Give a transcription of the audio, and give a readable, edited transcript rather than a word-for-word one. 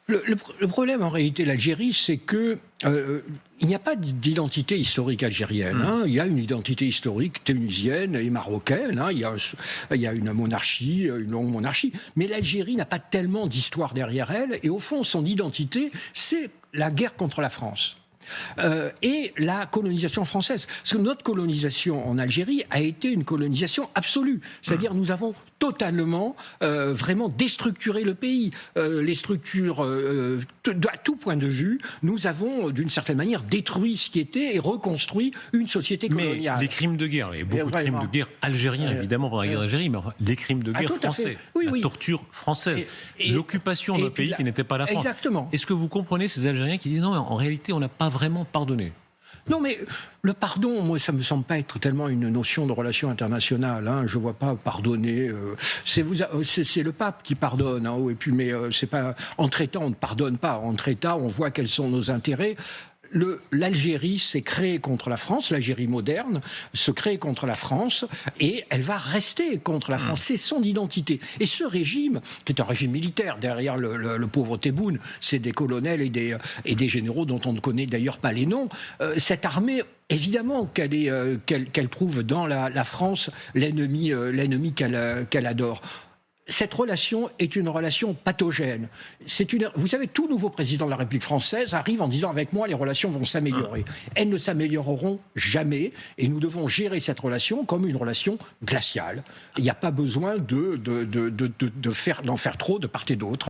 Le problème en réalité, l'Algérie, c'est que il n'y a pas d'identité historique algérienne. Hein. Il y a une identité historique tunisienne et marocaine. Hein. Il y a une monarchie, une longue monarchie. Mais l'Algérie n'a pas tellement d'histoire derrière elle. Et au fond, son identité, c'est la guerre contre la France. Et la colonisation française. Parce que notre colonisation en Algérie a été une colonisation absolue. C'est-à-dire nous avons totalement, vraiment déstructuré le pays. Les structures, à tout point de vue, nous avons d'une certaine manière détruit ce qui était et reconstruit une société coloniale. Mais les crimes de guerre, il y a beaucoup de crimes de guerre algériens, évidemment, pendant la guerre d'Algérie, mais enfin, les crimes de guerre français, la torture française, l'occupation d'un pays qui n'était pas la France. Exactement. Est-ce que vous comprenez ces Algériens qui disent non, en réalité, on n'a pas vraiment pardonné? Non, mais le pardon, moi, ça me semble pas être tellement une notion de relation internationale. Hein. Je vois pas pardonner. C'est le pape qui pardonne. Hein. Et puis, mais c'est pas entre États, on ne pardonne pas. Entre États, on voit quels sont nos intérêts. L'Algérie s'est créée contre la France, l'Algérie moderne se crée contre la France et elle va rester contre la France. C'est son identité. Et ce régime, qui est un régime militaire, derrière le pauvre Tebboune, c'est des colonels et des généraux dont on ne connaît d'ailleurs pas les noms. Cette armée, évidemment qu'elle trouve dans la France l'ennemi qu'elle adore. Cette relation est une relation pathogène. Vous savez, tout nouveau président de la République française arrive en disant « avec moi, les relations vont s'améliorer ». Elles ne s'amélioreront jamais et nous devons gérer cette relation comme une relation glaciale. Il n'y a pas besoin d'en faire trop de part et d'autre.